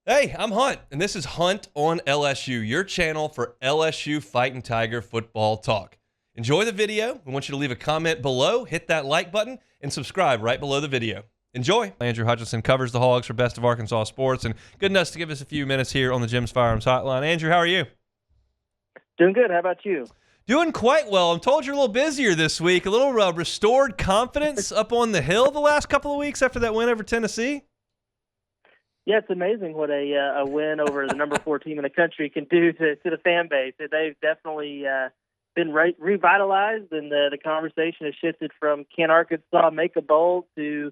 Hey, I'm Hunt, and this is Hunt on LSU, your channel for LSU Fighting Tiger football talk. Enjoy the video. We want you to leave a comment below, hit that like button, and subscribe right below the video. Enjoy. Andrew Hutchinson covers the Hogs for Best of Arkansas Sports, and good enough to give us a few minutes here on the Jim's Firearms Hotline. Andrew, how are you? Doing good. How about you? Doing quite well. I'm told you're a little busier this week, a little restored confidence up on the hill the last couple of weeks after that win over Tennessee. Yeah, it's amazing what a win over the number 4 team in the country can do to the fan base. They've definitely been revitalized, and the conversation has shifted from can Arkansas make a bowl to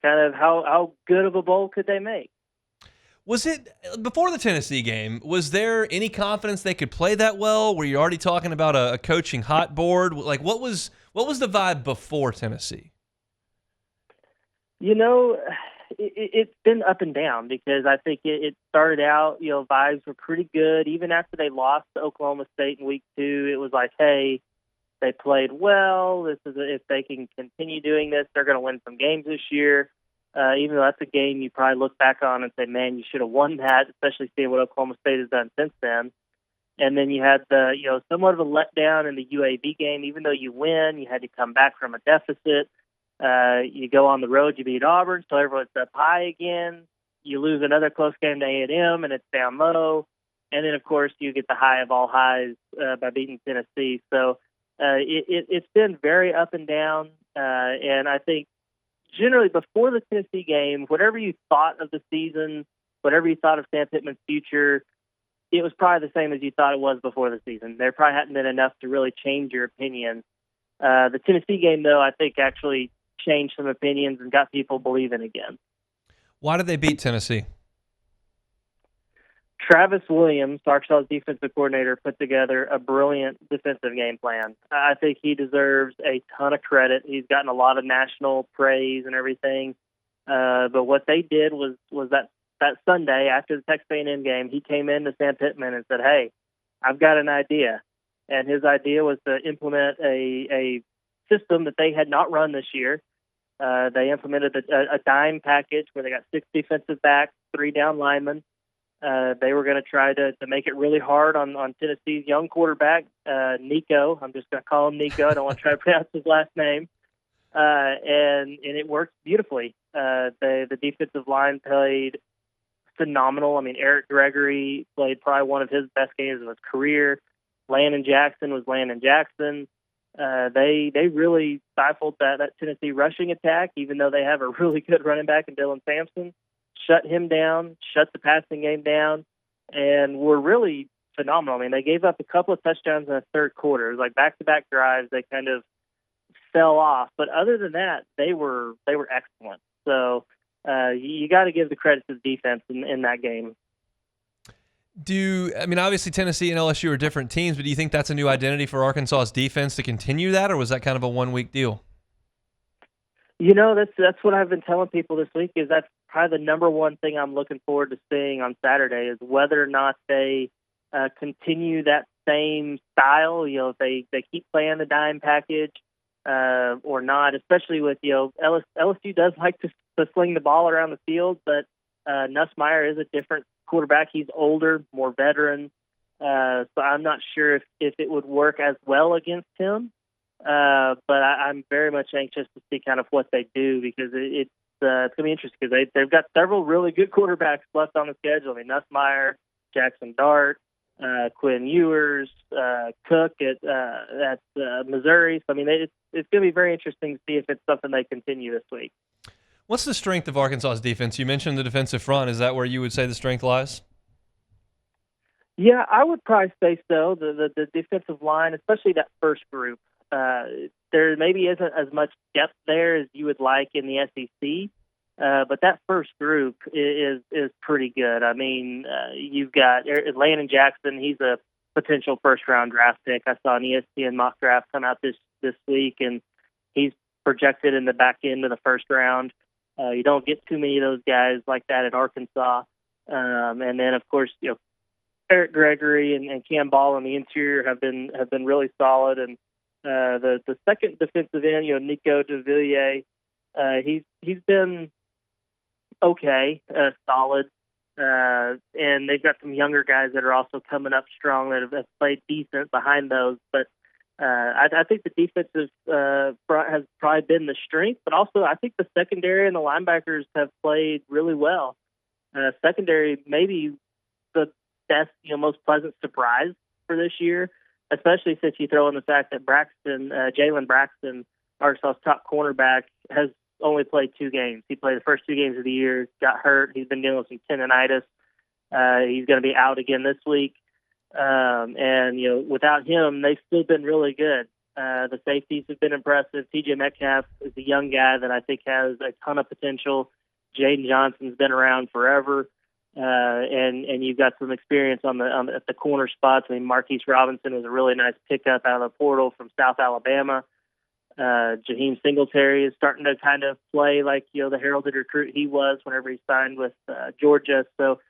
kind of how good of a bowl could they make? Was it before the Tennessee game? Was there any confidence they could play that well? Were you already talking about a coaching hot board? Like what was the vibe before Tennessee? You know, it's been up and down because I think it started out, vibes were pretty good. Even after they lost to Oklahoma State in week 2, it was like, hey, they played well. If they can continue doing this, they're going to win some games this year. Even though that's a game you probably look back on and say, man, you should have won that, especially seeing what Oklahoma State has done since then. And then you had somewhat of a letdown in the UAB game. Even though you win, you had to come back from a deficit. You go on the road, you beat Auburn, so everyone's up high again. You lose another close game to A&M, and it's down low. And then, of course, you get the high of all highs by beating Tennessee. So it's been very up and down. And I think generally before the Tennessee game, whatever you thought of the season, whatever you thought of Sam Pittman's future, it was probably the same as you thought it was before the season. There probably hadn't been enough to really change your opinion. The Tennessee game, though, I think actually changed some opinions and got people believing again. Why did they beat Tennessee? Travis Williams, Arkansas' defensive coordinator, put together a brilliant defensive game plan. I think he deserves a ton of credit. He's gotten a lot of national praise and everything. But what they did was that Sunday after the Texas A&M game, he came in to Sam Pittman and said, hey, I've got an idea. And his idea was to implement a system that they had not run this year. They implemented a dime package where they got 6 defensive backs, 3 down linemen. They were going to try to make it really hard on Tennessee's young quarterback, Nico. I'm just going to call him Nico. I don't want to try to pronounce his last name. And it worked beautifully. The defensive line played phenomenal. I mean, Eric Gregory played probably one of his best games of his career. Landon Jackson was Landon Jackson. They really stifled that Tennessee rushing attack, even though they have a really good running back in Dylan Sampson. Shut him down, shut the passing game down, and were really phenomenal. I mean, they gave up a couple of touchdowns in the third quarter. It was like back-to-back drives. They kind of fell off. But other than that, they were excellent. So you got to give the credit to the defense in that game. Obviously Tennessee and LSU are different teams, but do you think that's a new identity for Arkansas's defense to continue that, or was that kind of a one-week deal? That's what I've been telling people this week is that's probably the number one thing I'm looking forward to seeing on Saturday is whether or not they continue that same style, if they keep playing the dime package or not, especially with, LSU does like to sling the ball around the field, but Nussmeier is a different quarterback. He's older, more veteran, so I'm not sure if it would work as well against him. But I'm very much anxious to see kind of what they do because it's going to be interesting because they've got several really good quarterbacks left on the schedule. I mean, Nussmeier, Jackson Dart, Quinn Ewers, Cook at Missouri. So, I mean, it's going to be very interesting to see if it's something they continue this week. What's the strength of Arkansas's defense? You mentioned the defensive front. Is that where you would say the strength lies? Yeah, I would probably say so. The defensive line, especially that first group. There maybe isn't as much depth there as you would like in the SEC, but that first group is pretty good. I mean, you've got Landon Jackson. He's a potential first-round draft pick. I saw an ESPN mock draft come out this week, and he's projected in the back end of the first round. You don't get too many of those guys like that at Arkansas. And then, of course, Eric Gregory and Cam Ball on the interior have been really solid. And the second defensive end, Nico DeVilliers, he's been okay, solid. And they've got some younger guys that are also coming up strong that have played decent behind those. But I think the defensive front has probably been the strength, but also I think the secondary and the linebackers have played really well. Secondary maybe the best, most pleasant surprise for this year, especially since you throw in the fact that Jalen Braxton, Arkansas's top cornerback, has only played 2 games. He played the first 2 games of the year, got hurt. He's been dealing with some tendonitis. He's going to be out again this week. And without him, they've still been really good. The safeties have been impressive. TJ Metcalf is a young guy that I think has a ton of potential. Jaden Johnson's been around forever. And you've got some experience at the corner spots. I mean, Marquise Robinson was a really nice pickup out of the portal from South Alabama. Jaheim Singletary is starting to kind of play like, the heralded recruit he was whenever he signed with Georgia. So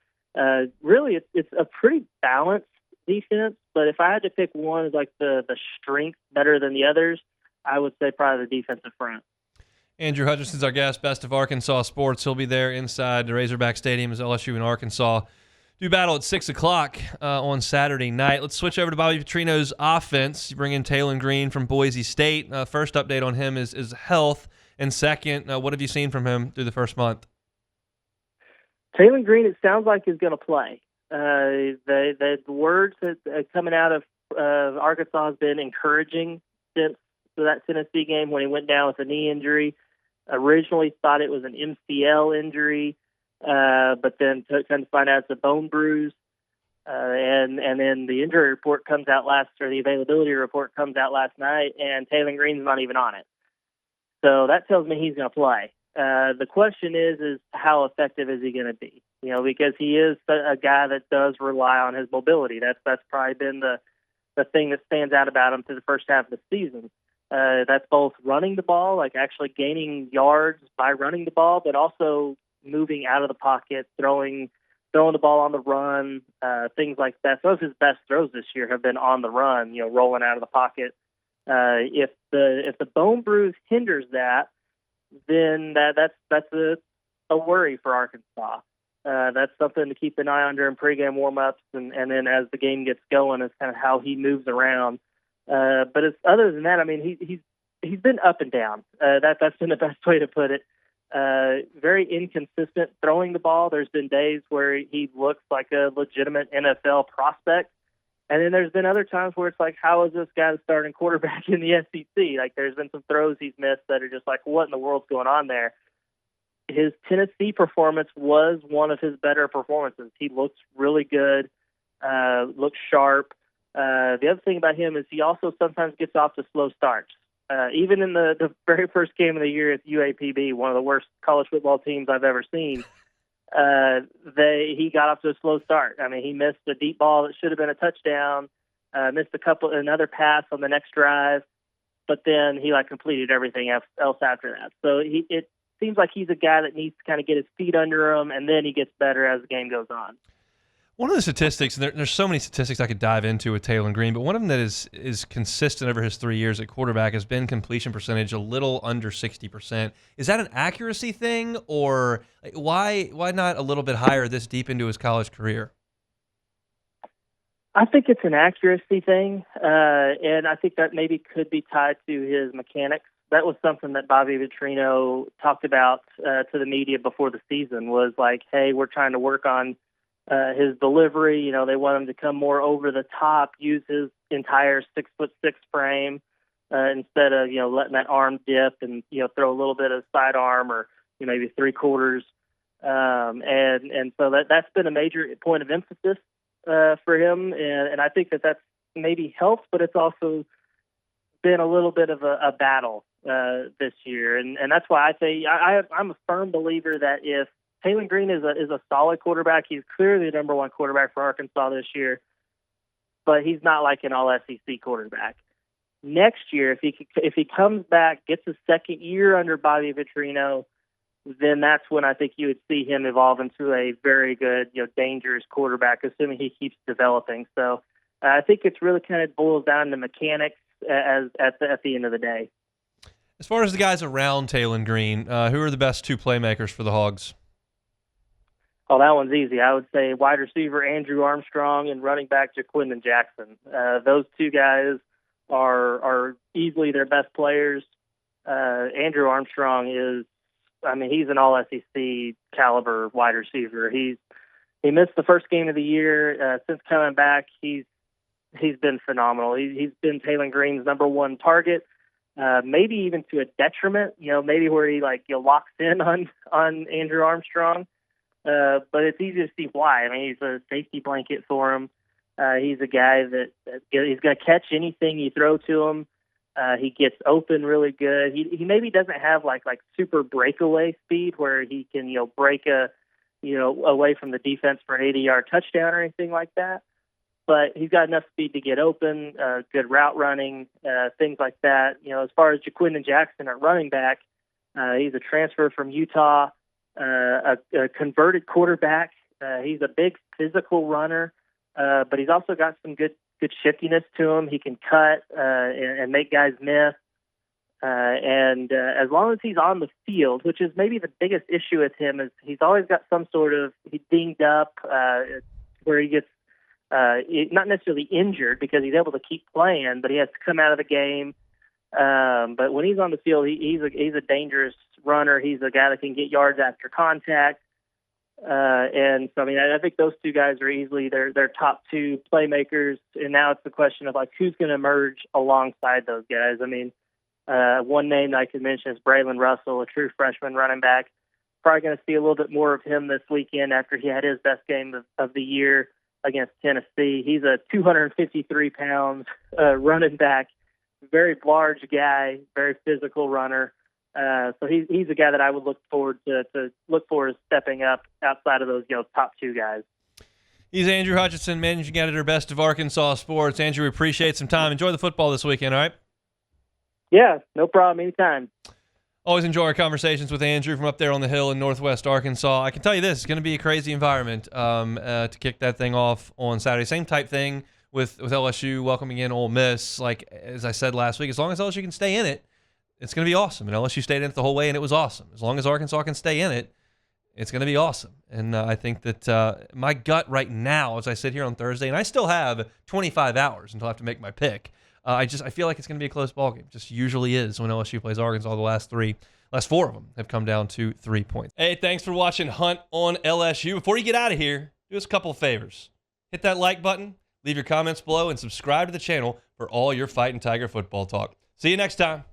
really it's a pretty balanced defense. But if I had to pick one as like the strength better than the others, I would say probably the defensive front. Andrew Hutchinson's our guest, Best of Arkansas Sports. He'll be there inside the Razorback Stadium as LSU and Arkansas do battle at 6 o'clock on Saturday night. Let's switch over to Bobby Petrino's offense. You bring in Taylen Green from Boise State. First update on him is health. And second, what have you seen from him through the first month? Taylen Green, it sounds like, is going to play. The words that coming out of Arkansas has been encouraging since that Tennessee game when he went down with a knee injury. Originally thought it was an MCL injury, but then come to find out it's a bone bruise. And then the injury report comes out the availability report comes out last night, and Taylen Green's not even on it. So that tells me he's going to play. The question is how effective is he going to be? Because he is a guy that does rely on his mobility. That's probably been the thing that stands out about him through the first half of the season. That's both running the ball, like actually gaining yards by running the ball, but also moving out of the pocket, throwing the ball on the run, things like that. Some of his best throws this year have been on the run, rolling out of the pocket. If the bone bruise hinders that, then that's a worry for Arkansas. That's something to keep an eye on during pregame warmups, and then as the game gets going, is kind of how he moves around. But other than that, I mean, he's been up and down. That's been the best way to put it. Very inconsistent throwing the ball. There's been days where he looks like a legitimate NFL prospect, and then there's been other times where it's like, how is this guy the starting quarterback in the SEC? Like, there's been some throws he's missed that are just like, what in the world's going on there? His Tennessee performance was one of his better performances. He looks really good, looks sharp. The other thing about him is he also sometimes gets off to slow starts. Even in the very first game of the year at UAPB, one of the worst college football teams I've ever seen, he got off to a slow start. I mean, he missed a deep ball that should have been a touchdown, missed another pass on the next drive, but then he completed everything else after that. So it seems like he's a guy that needs to kind of get his feet under him, and then he gets better as the game goes on. One of the statistics, and there's so many statistics I could dive into with Taylen Green, but one of them that is consistent over his 3 years at quarterback has been completion percentage, a little under 60%. Is that an accuracy thing, or why not a little bit higher this deep into his college career? I think it's an accuracy thing, and I think that maybe could be tied to his mechanics. That was something that Bobby Petrino talked about to the media before the season, was like, hey, we're trying to work on his delivery. They want him to come more over the top, use his entire 6'6" frame instead of letting that arm dip and throw a little bit of sidearm or maybe 3/4. And so that's been a major point of emphasis for him, and I think that's maybe helped, but it's also been a little bit of a battle this year, and that's why I say I'm a firm believer that if Taylen Green is a solid quarterback. He's clearly the number one quarterback for Arkansas this year, but he's not like an all-SEC quarterback. Next year, if he comes back, gets his second year under Bobby Petrino, then that's when I think you would see him evolve into a very good, dangerous quarterback, assuming he keeps developing. So I think it's really kind of boils down to mechanics at the end of the day. As far as the guys around Taylen Green, who are the best 2 playmakers for the Hogs? Oh, that one's easy. I would say wide receiver Andrew Armstrong and running back Jaquindon Jackson. Those two guys are easily their best players. Andrew Armstrong he's an all SEC caliber wide receiver. He missed the first game of the year. Since coming back, he's been phenomenal. He's been Taylen Green's number one target, maybe even to a detriment. Maybe where he locks in on Andrew Armstrong. But it's easy to see why. He's a safety blanket for him. He's a guy that he's going to catch anything you throw to him. He gets open really good. He maybe doesn't have like super breakaway speed where he can break away from the defense for an 80-yard touchdown or anything like that. But he's got enough speed to get open, good route running, things like that. As far as Jaquindon Jackson at running back, he's a transfer from Utah. A converted quarterback. He's a big physical runner, but he's also got some good shiftiness to him. He can cut and make guys miss. And as long as he's on the field, which is maybe the biggest issue with him, is he's always got he's dinged up where he gets not necessarily injured because he's able to keep playing, but he has to come out of the game. But when he's on the field, he's a dangerous runner. He's a guy that can get yards after contact. And so, I think those two guys are easily their top two playmakers. And now it's the question of who's going to emerge alongside those guys. One name that I could mention is Braylon Russell, a true freshman running back. Probably going to see a little bit more of him this weekend after he had his best game of the year against Tennessee. He's a 253-pound running back. Very large guy, very physical runner. So he's a guy that I would look forward to stepping up outside of those top two guys. He's Andrew Hutchinson, managing editor, Best of Arkansas Sports. Andrew, we appreciate some time. Enjoy the football this weekend, all right? Yeah, no problem. Anytime. Always enjoy our conversations with Andrew from up there on the hill in Northwest Arkansas. I can tell you this, it's going to be a crazy environment to kick that thing off on Saturday. Same type thing with LSU welcoming in Ole Miss. Like, as I said last week, as long as LSU can stay in it, it's going to be awesome. And LSU stayed in it the whole way, and it was awesome. As long as Arkansas can stay in it, it's going to be awesome. And I think that my gut right now, as I sit here on Thursday, and I still have 25 hours until I have to make my pick, I feel like it's going to be a close ballgame. Just usually is when LSU plays Arkansas. The last four of them have come down to 3 points. Hey, thanks for watching Hunt on LSU. Before you get out of here, do us a couple of favors. Hit that like button. Leave your comments below and subscribe to the channel for all your Fighting Tiger football talk. See you next time.